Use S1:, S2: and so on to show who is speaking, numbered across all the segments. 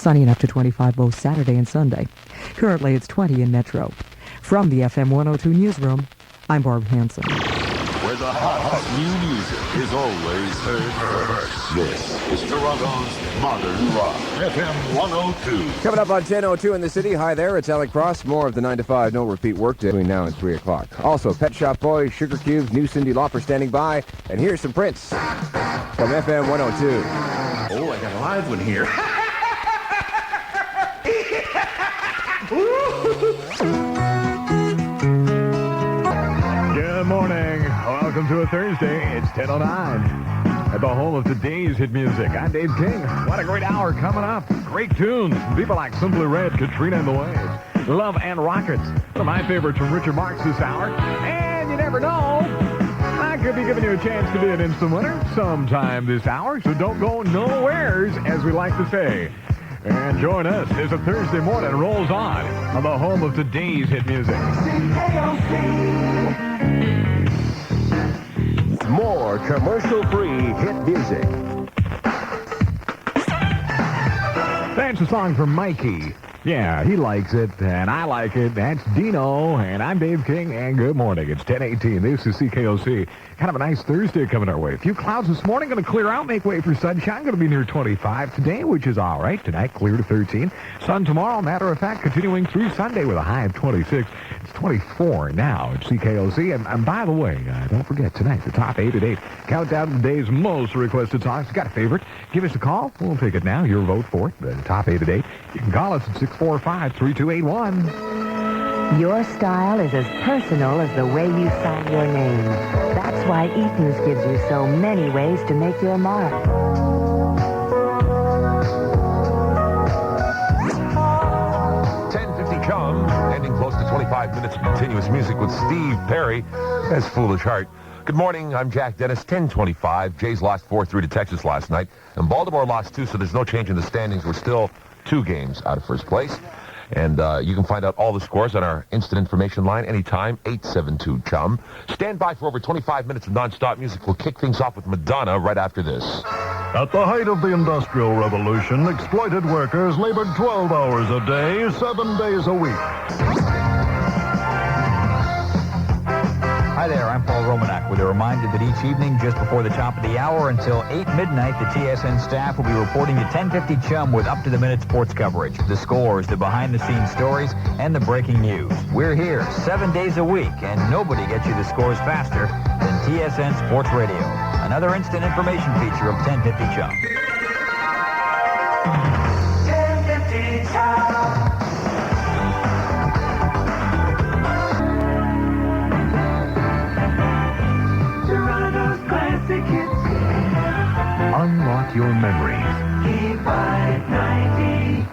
S1: Sunny and up to 25 both Saturday and Sunday. Currently, it's 20 in Metro. From the FM 102 newsroom, I'm Barb Hansen.
S2: Where the hot new music is always heard first. This is Toronto's Modern Rock, FM 102.
S3: Coming up on 10:02 in the city. Hi there, it's Alec Cross. More of the 9 to 5 no repeat workday between now and 3 o'clock. Also, Pet Shop Boys, Sugar Cubes, new Cyndi Lauper standing by. And here's some Prince from FM 102.
S2: Oh, I got a live one here.
S4: Good morning. Welcome to a Thursday. It's 10:09 at the home of today's hit music. I'm Dave King. What a great hour coming up. Great tunes. People like Simply Red, Katrina and the Waves, Love and Rockets. One of my favorites from Richard Marx this hour. And you never know, I could be giving you a chance to be an instant winner sometime this hour, so don't go nowheres, as we like to say. And join us as a Thursday morning rolls on the home of today's hit music.
S3: More commercial-free hit music.
S4: That's a song from Mikey. Yeah, he likes it, and I like it. That's Dino, and I'm Dave King, and good morning. It's 10:18. This is CKOC. Kind of a nice Thursday coming our way. A few clouds this morning, going to clear out, make way for sunshine. Going to be near 25 today, which is all right. Tonight, clear to 13. Sun tomorrow, matter of fact, continuing through Sunday with a high of 26. It's 24 now at CKOC. And by the way, don't forget, tonight, the top 8 at 8. Countdown to the day's most requested songs. Got a favorite? Give us a call. We'll take it now. Your vote for it. The top 8 at 8. You can call us at 645-3281.
S5: Your style is as personal as the way you sign your name. That's why Eaton's gives you so many ways to make your mark.
S6: CHUM, ending close to 25 minutes of continuous music with Steve Perry. That's Foolish Heart. Good morning, I'm Jack Dennis, 10:25. Jays lost 4-3 to Texas last night, and Baltimore lost 2, so there's no change in the standings. We're still 2 games out of first place. And you can find out all the scores on our instant information line anytime, 872-CHUM. Stand by for over 25 minutes of nonstop music. We'll kick things off with Madonna right after this.
S7: At the height of the Industrial Revolution, exploited workers labored 12 hours a day, 7 days a week.
S8: Hi there, I'm Paul Romanek with a reminder that each evening just before the top of the hour until 8 midnight, the TSN staff will be reporting to 1050 CHUM with up-to-the-minute sports coverage, the scores, the behind-the-scenes stories, and the breaking news. We're here 7 days a week, and nobody gets you the scores faster than TSN Sports Radio. Another instant information feature of 1050 CHUM. 1050 CHUM.
S4: Unlock your memories.
S9: Keep by 90.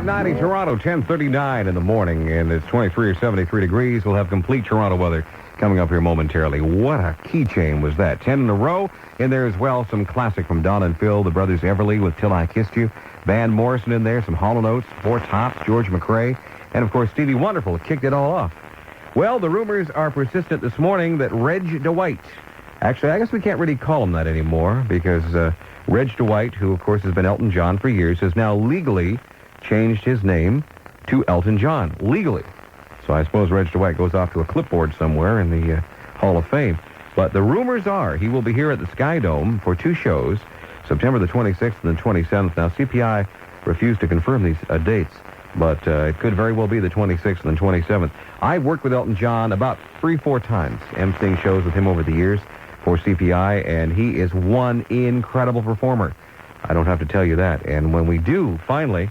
S10: 90 Toronto, 10:39 in the morning, and it's 23 or 73 degrees. We'll have complete Toronto weather coming up here momentarily. What a keychain was that? 10 in a row. In there as well, some classic from Don and Phil, the brothers Everly with Till I Kissed You. Van Morrison in there, some Hall & Oates, Four Tops, George McRae, and of course Stevie Wonderful kicked it all off. Well, the rumors are persistent this morning that Reg DeWhite, actually, I guess we can't really call him that anymore because Reg DeWhite, who of course has been Elton John for years, has now legally changed his name to Elton John, legally. So I suppose Reg DeWhite goes off to a clipboard somewhere in the Hall of Fame. But the rumors are he will be here at the Sky Dome for 2 shows, September the 26th and the 27th. Now, CPI refused to confirm these dates, but it could very well be the 26th and the 27th. I've worked with Elton John about 3-4 times, emceeing shows with him over the years for CPI, and he is one incredible performer. I don't have to tell you that. And when we do finally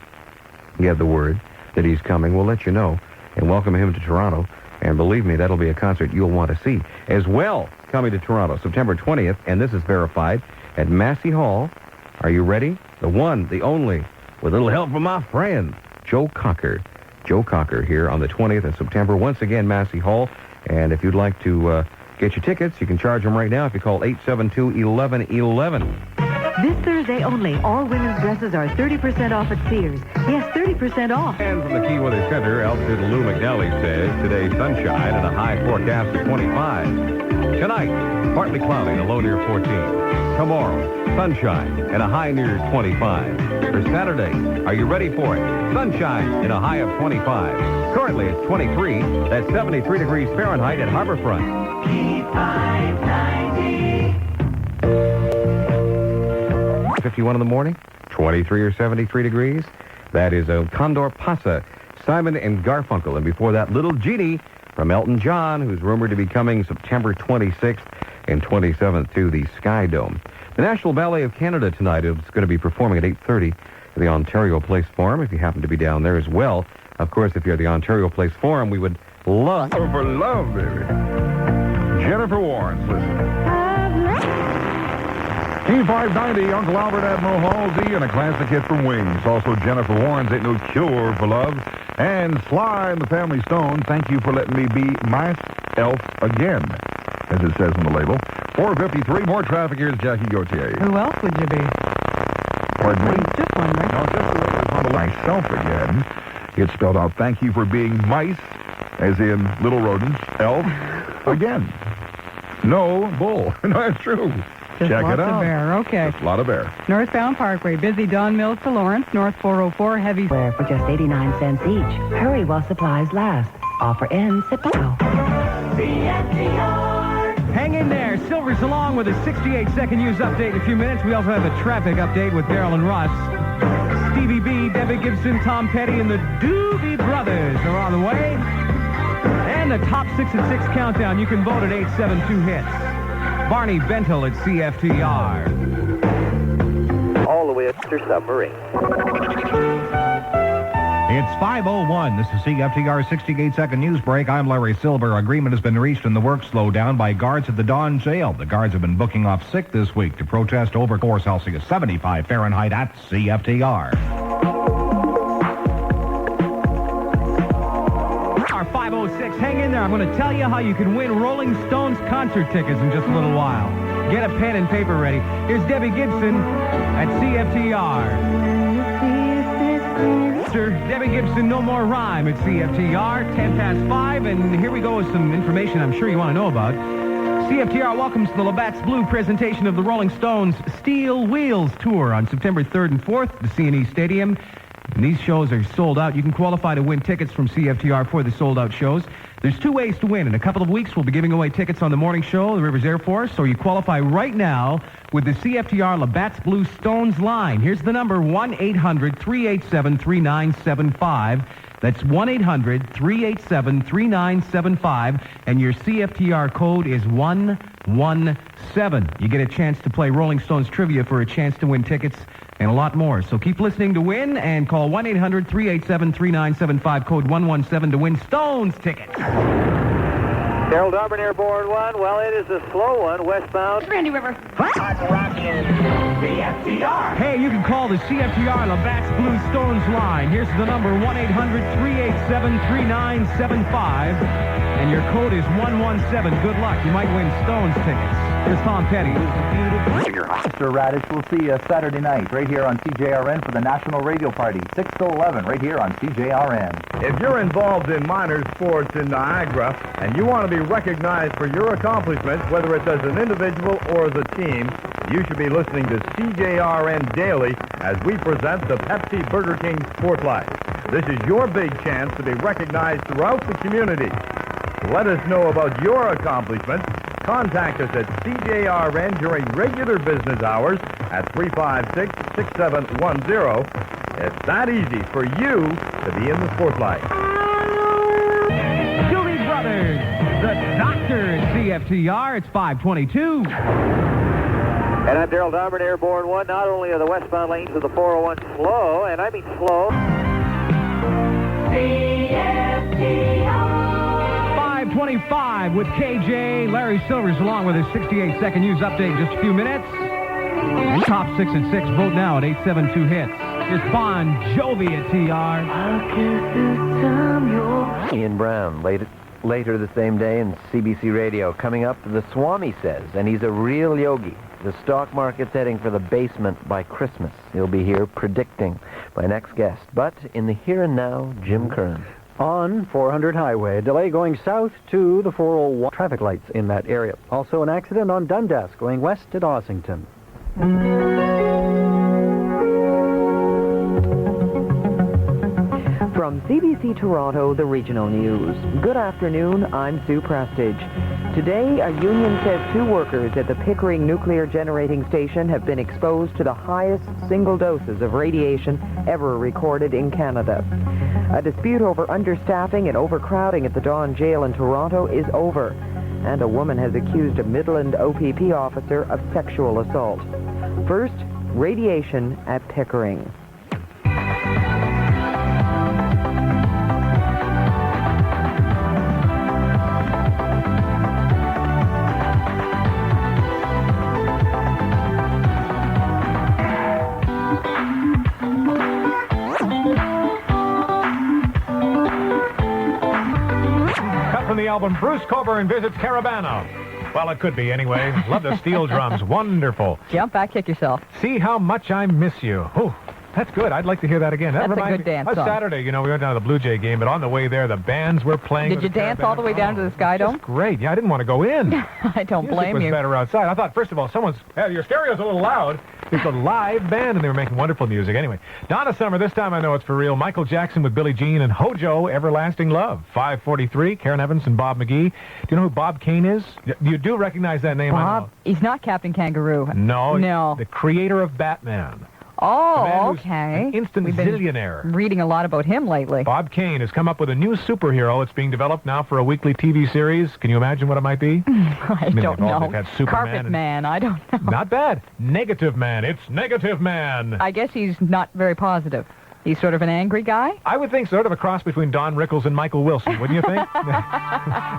S10: get the word that he's coming, we'll let you know and welcome him to Toronto. And believe me, that'll be a concert you'll want to see. As well, coming to Toronto, September 20th, and this is verified, at Massey Hall. Are you ready? The one, the only, with a little help from my friend, Joe Cocker. Joe Cocker here on the 20th of September. Once again, Massey Hall. And if you'd like to get your tickets, you can charge them right now if you call 872-1111.
S5: This Thursday only, all women's dresses are 30% off at Sears. Yes, 30% off.
S10: And from the Key Weather Center, altitude Lou McNally says today sunshine and a high forecast of 25. Tonight, partly cloudy and a low near 14. Tomorrow, sunshine and a high near 25. For Saturday, are you ready for it? Sunshine and a high of 25. Currently, it's 23. That's 73 degrees Fahrenheit at Harborfront.
S9: Keep 590.
S10: 51 in the morning, 23 or 73 degrees. That is a Condor Pasa, Simon and Garfunkel. And before that, Little Genie from Elton John, who's rumored to be coming September 26th and 27th to the Sky Dome. The National Ballet of Canada tonight is going to be performing at 8:30 at the Ontario Place Forum, if you happen to be down there as well. Of course, if you're at the Ontario Place Forum, we would love...
S4: For love, baby. Jennifer Warren's listening. Team 590, Uncle Albert, Admiral Halsey, and a classic hit from Wings. Also, Jennifer Warren's Ain't No Cure for Love. And Sly and the Family Stone, Thank You for Letting Me Be Myself Again, as it says on the label. 4:53, more traffic. Here's Jackie Gauthier.
S11: Who else would you be?
S4: Pardon me?
S11: Just wondering.
S4: No, just the letters on the Myself Again. It's spelled out, thank you for being mice, as in little rodents, elf, again. No bull. No, that's true.
S11: Just
S4: Check
S11: lots
S4: it out.
S11: of air. Okay.
S4: Just a lot of air.
S11: Northbound Parkway, busy Don Mills to Lawrence, North 404, heavy...
S5: For just 89 cents each. Hurry while supplies last. Offer ends September.
S9: CFTR.
S12: Hang in there. Silver's along with a 68-second news update in a few minutes. We also have a traffic update with Daryl and Russ. Stevie B, Debbie Gibson, Tom Petty, and the Doobie Brothers are on the way. And the top 6 at 6 countdown. You can vote at 872 hits. Barney Bentel at CFTR.
S13: All the way up to submarine.
S14: It's 5:01. This is CFTR 68-second news break. I'm Larry Silver. Agreement has been reached and the work slowed down by guards at the Dawn Jail. The guards have been booking off sick this week to protest over 4 Celsius, 75 Fahrenheit at CFTR.
S12: Our 506. Hang in there. I'm going to tell you how you can win Rolling Stones concert tickets in just a little while. Get a pen and paper ready. Here's Debbie Gibson at CFTR. Sir, Debbie Gibson, No More Rhyme at CFTR, 5:10, and here we go with some information I'm sure you want to know about. CFTR welcomes the Labatt's Blue presentation of the Rolling Stones Steel Wheels Tour on September 3rd and 4th at the CNE Stadium. And these shows are sold out. You can qualify to win tickets from CFTR for the sold-out shows. There's 2 ways to win. In a couple of weeks, we'll be giving away tickets on the morning show, the Rivers Air Force, so you qualify right now with the CFTR Labatt's Blue Stones line. Here's the number, 1-800-387-3975. That's 1-800-387-3975, and your CFTR code is 117. You get a chance to play Rolling Stones trivia for a chance to win tickets and a lot more. So keep listening to win and call 1-800-387-3975, code 117 to win Stones tickets.
S13: Harold Auburn Airborne 1. Well, it is a slow one, westbound.
S11: Randy River.
S9: CFTR.
S12: Hey, you can call the CFTR Labatt's Blue Stones line. Here's the number, 1-800-387-3975. And your code is 117. Good luck. You might win Stones tickets. Here's Tom Petty.
S15: Mr. Radish, we'll see you Saturday night right here on CJRN for the National Radio Party, 6 to 11, right here on CJRN.
S16: If you're involved in minor sports in Niagara and you want to be recognized for your accomplishments, whether it's as an individual or as a team, you should be listening to CJRN Daily as we present the Pepsi Burger King Spotlight. This is your big chance to be recognized throughout the community. Let us know about your accomplishments. Contact us at CJRN during regular business hours at 356-6710. It's that easy for you to be in the spotlight.
S12: Doobie Brothers, the Doctor at CFTR. It's 5:22.
S13: And I'm Daryl Auburn Airborne 1. Not only are the westbound lanes of the 401 slow, and I mean slow.
S9: CFTR.
S12: 5:25 with KJ. Larry Silvers along with his 68-second news update in just a few minutes. Top 6 at 6. Vote now at 872 hits. Here's Bon Jovi at TR.
S13: Ian Brown, later the same day in CBC Radio. Coming up, the Swami says, and he's a real yogi. The stock market's heading for the basement by Christmas. He'll be here predicting my next guest. But in the here and now, Jim Curran.
S17: On 400 Highway, delay going south to the 401 traffic lights in that area. Also an accident on Dundas going west at Ossington.
S5: From CBC-Toronto, the regional news. Good afternoon, I'm Sue Prestige. Today, a union says 2 workers at the Pickering Nuclear Generating Station have been exposed to the highest single doses of radiation ever recorded in Canada. A dispute over understaffing and overcrowding at the Don Jail in Toronto is over, and a woman has accused a Midland OPP officer of sexual assault. First, radiation at Pickering.
S4: The album Bruce Coburn Visits Carabana. Well, it could be anyway. Love the steel drums. Wonderful.
S11: Jump back, kick yourself.
S4: See how much I miss you. Oh, that's good. I'd like to hear that again. That
S11: That's a
S4: reminds
S11: good
S4: me-
S11: dance
S4: Last
S11: song.
S4: Saturday, we went down to the Blue Jay game, but on the way there, the bands were playing.
S11: Did you dance all the way down to the Sky Dome?
S4: Great. Yeah, I didn't want to go in.
S11: I don't
S4: Music
S11: blame
S4: was
S11: you.
S4: better outside. I thought, first of all, your stereo's a little loud. It's a live band, and they were making wonderful music. Anyway, Donna Summer, this time I know it's for real. Michael Jackson with Billie Jean and Hojo, Everlasting Love. 5:43, Karen Evans and Bob McGee. Do you know who Bob Kane is? You do recognize that name, I know.
S11: Bob, he's not Captain Kangaroo.
S4: No. The creator of Batman. The man
S11: Oh,
S4: who's
S11: okay.
S4: An instant
S11: We've been
S4: zillionaire.
S11: reading a lot about him lately.
S4: Bob Kane has come up with a new superhero. It's being developed now for a weekly TV series. Can you imagine what it might be?
S11: I
S4: mean,
S11: don't
S4: they've all-
S11: know.
S4: they've had Superman
S11: Carpet
S4: and-
S11: Man, I don't know.
S4: Not bad. Negative Man. It's Negative Man.
S11: I guess he's not very positive. He's sort of an angry guy?
S4: I would think sort of a cross between Don Rickles and Michael Wilson, wouldn't you think?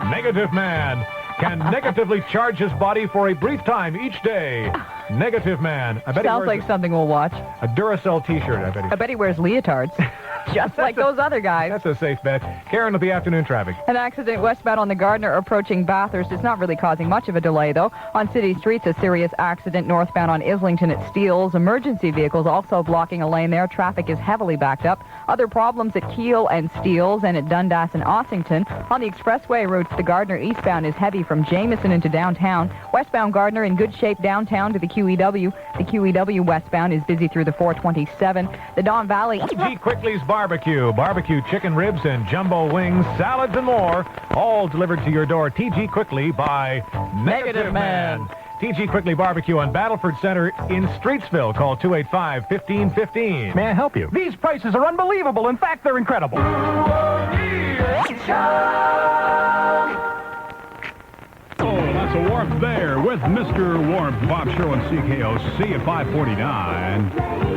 S4: Negative Man can negatively charge his body for a brief time each day. Negative Man. I bet
S11: Sounds
S4: he
S11: like
S4: wears
S11: something we'll watch.
S4: a Duracell T-shirt. I bet he
S11: wears leotards. Just like those other guys.
S4: That's a safe bet. Karen with the afternoon traffic.
S11: An accident westbound on the Gardner approaching Bathurst. It's not really causing much of a delay, though. On city streets, a serious accident northbound on Islington at Steeles. Emergency vehicles also blocking a lane there. Traffic is heavily backed up. Other problems at Keele and Steeles and at Dundas and Ossington. On the expressway routes, the Gardner eastbound is heavy from Jameson into downtown. Westbound Gardner in good shape downtown to the QEW. The QEW westbound is busy through the 427. The Don Valley...
S4: G. Quickly's Barbecue. Barbecue chicken ribs and jumbo wings, salads and more. All delivered to your door. T.G. Quickly by Negative Man. T.G. Quickly Barbecue on Battleford Center in Streetsville. Call 285-1515.
S12: May I help you? These prices are unbelievable. In fact, they're incredible.
S18: Oh, lots of warmth there with Mr. Warmth. Bob Sherwin, CKOC at 549.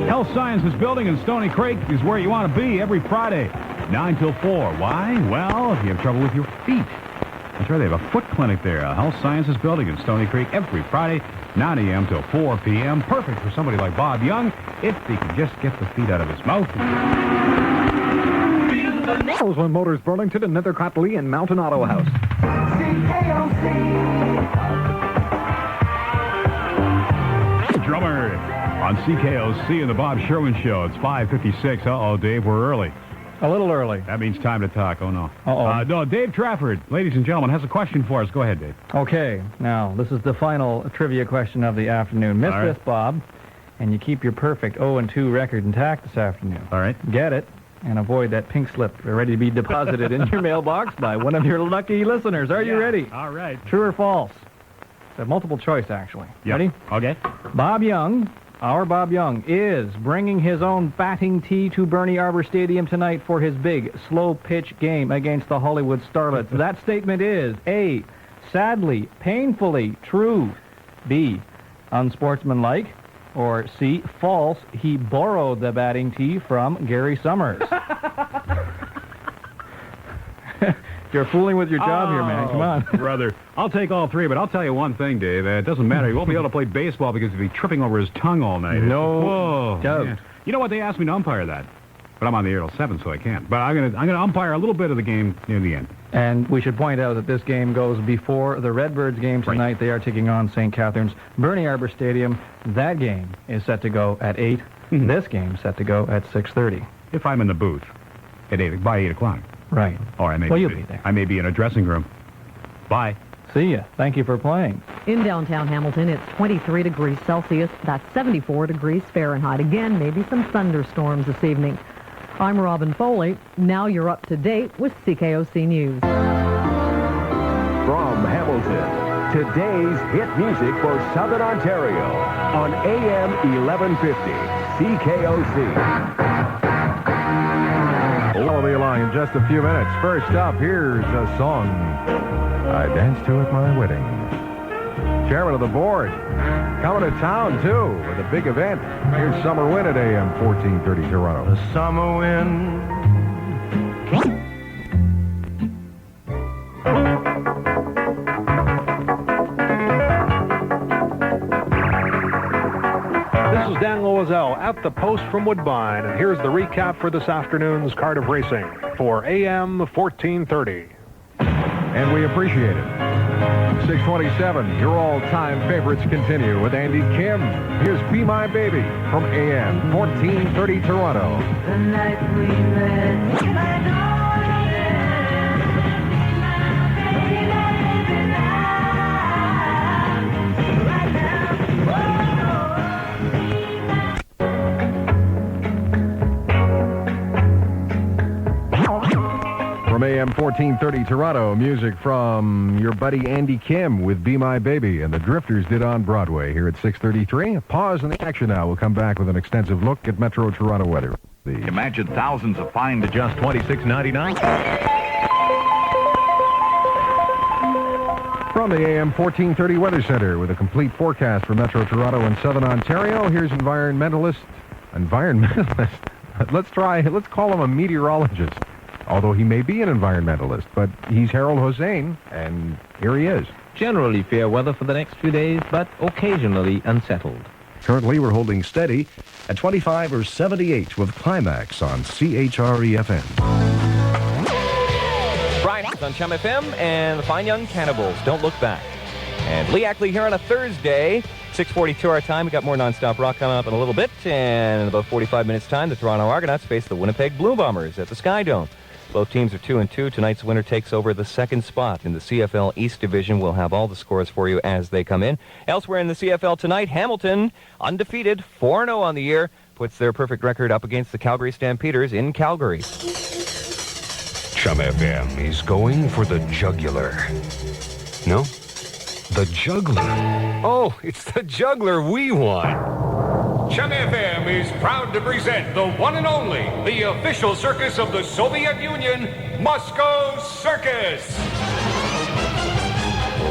S18: Health Sciences Building in Stony Creek is where you want to be every Friday, 9 till 4. Why? Well, if you have trouble with your feet. That's right, they have a foot clinic there. A Health Sciences Building in Stony Creek every Friday, 9 a.m. till 4 p.m. Perfect for somebody like Bob Young if he can just get the feet out of his mouth.
S4: Roseland Motors Burlington and Nethercott Lee and Mountain Auto House.
S18: Drummer on CKOC and the Bob Sherwin Show. It's 5:56. Uh-oh, Dave, we're early.
S19: A little early.
S18: That means time to talk. Oh, no.
S19: Uh-oh.
S18: No, Dave Trafford, ladies and gentlemen, has a question for us. Go ahead, Dave.
S19: Okay, now, this is the final trivia question of the afternoon. Miss
S18: All right.
S19: this, Bob, and you keep your perfect 0-2 record intact this afternoon.
S18: All right.
S19: Get it, and avoid that pink slip ready to be deposited in your mailbox by one of your lucky listeners. Are you ready?
S18: All right.
S19: True or false? It's a multiple choice, actually.
S18: Yep.
S19: Ready?
S18: Okay.
S19: Bob Young, our Bob Young, is bringing his own batting tee to Bernie Arbor Stadium tonight for his big, slow-pitch game against the Hollywood Starlets. That statement is A, sadly, painfully true, B, unsportsmanlike, or C, false, he borrowed the batting tee from Gary Summers. You're fooling with your job here, man. Come on.
S18: Brother. I'll take all three, but I'll tell you one thing, Dave. It doesn't matter. He won't be able to play baseball because he'll be tripping over his tongue all night.
S19: No doubt.
S18: Yeah. You know what? They asked me to umpire that. But I'm on the air till 7, so I can't. But I'm gonna umpire a little bit of the game near the end.
S19: And we should point out that this game goes before the Redbirds game tonight. Right. They are taking on St. Catharines. Bernie Arbor Stadium, that game is set to go at 8. This game set to go at 6:30.
S18: If I'm in the booth by 8 o'clock.
S19: Right.
S18: Or I may
S19: Well, you'll be there.
S18: I may be in a dressing room. Bye.
S19: See ya. Thank you for playing.
S20: In downtown Hamilton, it's 23 degrees Celsius. That's 74 degrees Fahrenheit. Again, maybe some thunderstorms this evening. I'm Robin Foley. Now you're up to date with CKOC News.
S21: From Hamilton, today's hit music for Southern Ontario on AM 1150, CKOC.
S10: We'll be along in just a few minutes. First up, here's a song I danced to at my wedding. Chairman of the board coming to town, too, with a big event. Here's Summer Wind at AM 1430 Toronto.
S22: The summer wind.
S23: This is Dan Loisel at the post from Woodbine, and here's the recap for this afternoon's card of racing for AM 1430.
S10: And we appreciate it. 627, your all-time favorites continue with Andy Kim. Here's Be My Baby from AM 1430 Toronto.
S9: The night we met,
S10: From AM 1430 Toronto, music from your buddy Andy Kim with Be My Baby, and the Drifters did on Broadway here at 6:33. A pause in the action now. We'll come back with an extensive look at Metro Toronto weather.
S18: Imagine thousands of fine to just $26.99.
S10: From the AM 1430 Weather Center with a complete forecast for Metro Toronto and Southern Ontario, here's environmentalist. Let's call him a meteorologist. Although he may be an environmentalist, but he's Harold Hossein, and here he is.
S24: Generally fair weather for the next few days, but occasionally unsettled.
S21: Currently, we're holding steady at 25 or 78 with Climax on CHRE FM.
S25: Brian on CHUM-FM and the Fine Young Cannibals. Don't look back. And Lee Ackley here on a Thursday, 6:42 our time. We got more nonstop rock coming up in a little bit, and in about 45 minutes' time, the Toronto Argonauts face the Winnipeg Blue Bombers at the Sky Dome. Both teams are 2-2. Tonight's winner takes over the second spot in the CFL East Division. We'll have all the scores for you as they come in. Elsewhere in the CFL tonight, Hamilton, undefeated, 4-0 on the year, puts their perfect record up against the Calgary Stampeders in Calgary.
S26: CHUM-FM is going for the jugular. No? The juggler. Oh, it's the juggler we want.
S27: CHUM-FM is proud to present the one and only, the official circus of the Soviet Union, Moscow Circus.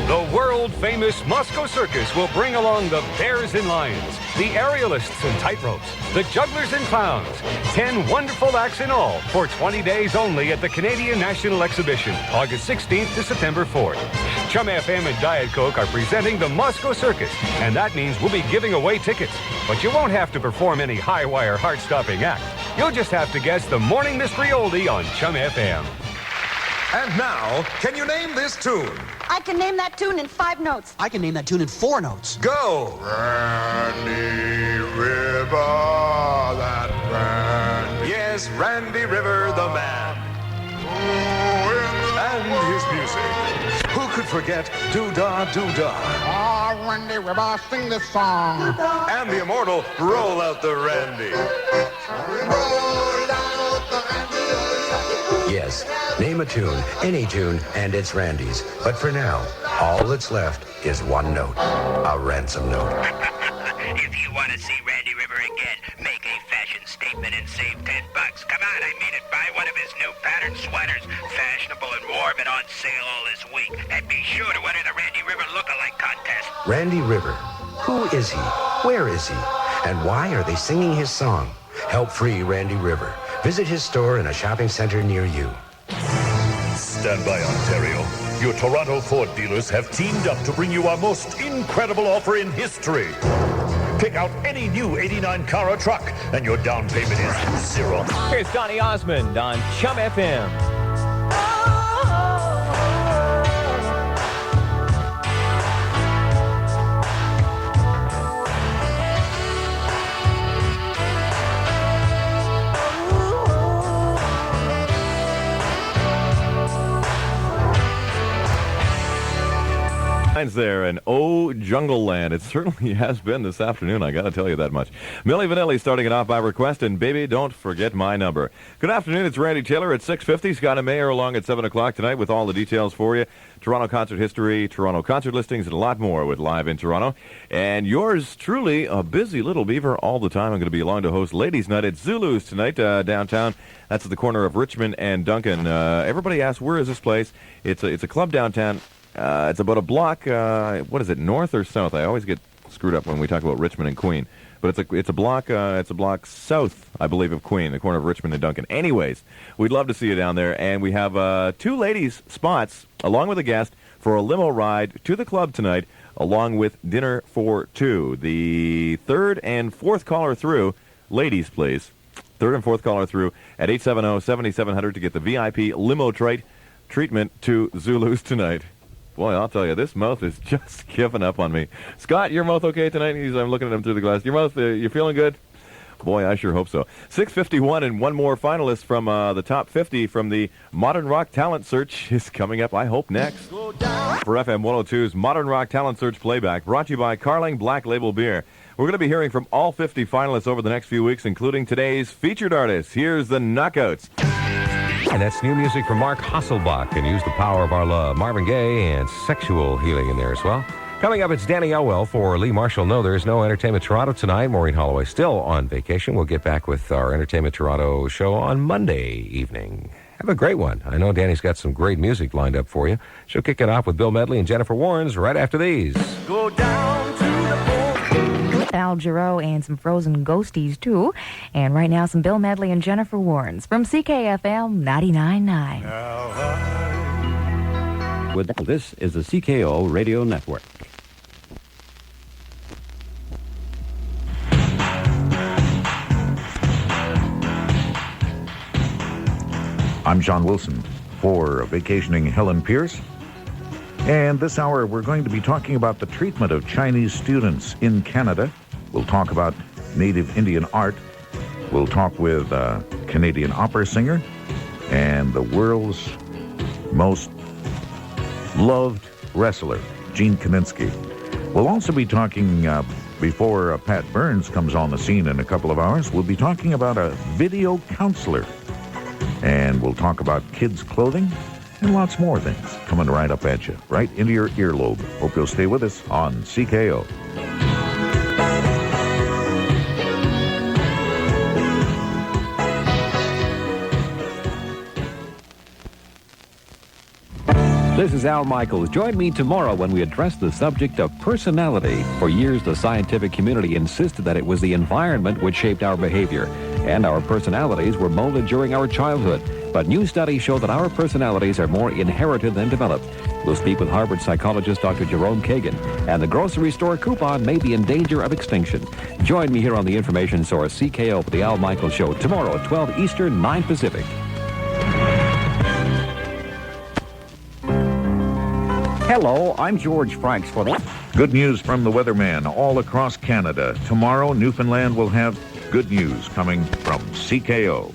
S27: The world-famous Moscow Circus will bring along the bears and lions, the aerialists and tightropes, the jugglers and clowns. 10 wonderful acts in all for 20 days only at the Canadian National Exhibition, August 16th to September 4th. CHUM-FM and Diet Coke are presenting the Moscow Circus, and that means we'll be giving away tickets. But you won't have to perform any high-wire, heart-stopping act. You'll just have to guess the morning mystery oldie on CHUM-FM.
S28: And now, can you name this tune?
S29: I can name that tune in 5 notes.
S30: I can name that tune in 4 notes.
S28: Go! Randy River, that Randy. Yes, Randy River, the man. And his music. Who could forget Doo-Dah, Doo-Dah?
S31: Ah, Randy River, sing this song.
S28: And the immortal Roll Out the Randy.
S32: Yes, name a tune, any tune, and it's Randy's. But for now, all that's left is one note, a ransom note.
S33: If you want to see Randy River again, make a fashion statement and save $10. Come on, I made it buy one of his new patterned sweaters. Fashionable and warm and on sale all this week. And be sure to enter the Randy River Lookalike Contest.
S32: Randy River. Who is he? Where is he? And why are they singing his song? Help free Randy River. Visit his store in a shopping center near you.
S2: Stand by, Ontario. Your Toronto Ford dealers have teamed up to bring you our most incredible offer in history. Pick out any new 89 car or truck, and your down payment is $0.
S25: Here's Donny Osmond on CHUM-FM.
S1: Signs there, and oh, Jungle Land. It certainly has been this afternoon, I got to tell you that much. Milli Vanilli starting it off by request, and baby, don't forget my number. Good afternoon, it's Randy Taylor at 6:50. Scott and Mayer along at 7 o'clock tonight with all the details for you. Toronto concert history, Toronto concert listings, and a lot more with Live in Toronto. And yours truly, a busy little beaver all the time. I'm going to be along to host Ladies' Night at Zulu's tonight downtown. That's at the corner of Richmond and Duncan. Everybody asks, where is this place? It's a club downtown. It's about a block, what is it, north or south? I always get screwed up when we talk about Richmond and Queen. But it's a block south, I believe, of Queen, the corner of Richmond and Duncan. Anyways, we'd love to see you down there. And we have 2 ladies' spots, along with a guest, for a limo ride to the club tonight, along with dinner for 2. The 3rd and 4th caller through, ladies, please. 3rd and 4th caller through at 870-7700 to get the VIP limo treatment to Zulu's tonight. Boy, I'll tell you, this mouth is just giving up on me. Scott, your mouth okay tonight? I'm looking at him through the glass. Your mouth, you feeling good? Boy, I sure hope so. 6:51, and one more finalist from the top 50 from the Modern Rock Talent Search is coming up, I hope, next. For FM 102's Modern Rock Talent Search Playback, brought to you by Carling Black Label Beer. We're going to be hearing from all 50 finalists over the next few weeks, including today's featured artist. Here's the Knockouts.
S10: And that's new music from Mark Hasselbach, and Use the Power of Our Love. Marvin Gaye and Sexual Healing in there as well. Coming up, it's Danny Elwell for Lee Marshall. No, there's no Entertainment Toronto tonight. Maureen Holloway still on vacation. We'll get back with our Entertainment Toronto show on Monday evening. Have a great one. I know Danny's got some great music lined up for you. She'll kick it off with Bill Medley and Jennifer Warnes right after these.
S9: Go down to the
S3: Al Jarreau and some Frozen Ghosties, too. And right now, some Bill Medley and Jennifer Warnes from CKFM 99.9.
S5: This is the CKO Radio Network.
S6: I'm John Wilson for vacationing Helen Pierce. And this hour, we're going to be talking about the treatment of Chinese students in Canada. We'll talk about Native Indian art. We'll talk with a Canadian opera singer and the world's most loved wrestler, Gene Kaninsky. We'll also be talking, before Pat Burns comes on the scene in a couple of hours, we'll be talking about a video counselor. And we'll talk about kids' clothing and lots more things coming right up at you, right into your earlobe. Hope you'll stay with us on CKO.
S5: This is Al Michaels. Join me tomorrow when we address the subject of personality. For years, the scientific community insisted that it was the environment which shaped our behavior, and our personalities were molded during our childhood. But new studies show that our personalities are more inherited than developed. We'll speak with Harvard psychologist Dr. Jerome Kagan, and the grocery store coupon may be in danger of extinction. Join me here on the information source CKO for the Al Michaels Show tomorrow at 12 Eastern, 9 Pacific.
S6: Hello, I'm George Franks for the... Good news from the weatherman all across Canada. Tomorrow, Newfoundland will have good news coming from CKO.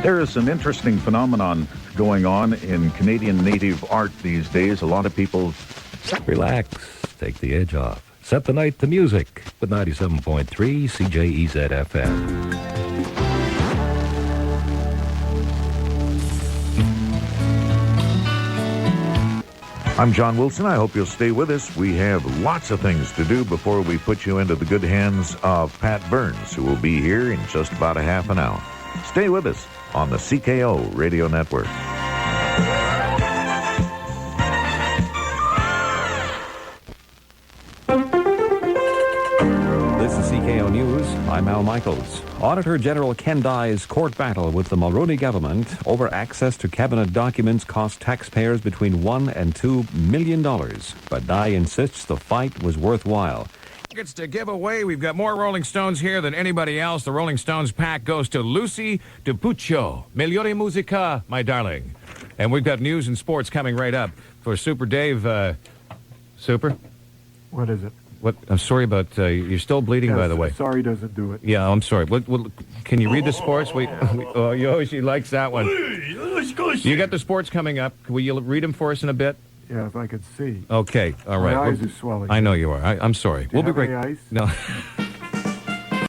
S6: There is an interesting phenomenon going on in Canadian native art these days. A lot of people...
S5: Relax. Take the edge off. Set the night to music with 97.3 CJEZ FM.
S6: I'm John Wilson. I hope you'll stay with us. We have lots of things to do before we put you into the good hands of Pat Burns, who will be here in just about a half an hour. Stay with us on the CKO Radio Network.
S5: This is CKO News. I'm Al Michaels. Auditor General Ken Dye's court battle with the Mulroney government over access to cabinet documents cost taxpayers between $1 and $2 million. But Dye insists the fight was worthwhile.
S7: Tickets to give away. We've got more Rolling Stones here than anybody else. The Rolling Stones pack goes to Lucy DiPuccio. Migliore musica, my darling. And we've got news and sports coming right up for Super Dave. Super?
S8: What is it?
S7: What? I'm sorry about you're still bleeding, by the way.
S4: Sorry doesn't do it.
S7: Yeah, I'm sorry. Can you read the sports? Oh, Yoshi likes that one. You got the sports coming up. Will you read them for us in a bit?
S4: Yeah, if I could see.
S7: Okay, all right.
S4: My eyes are swelling.
S7: I know you are. I'm sorry.
S4: Do you have any ice?
S7: No.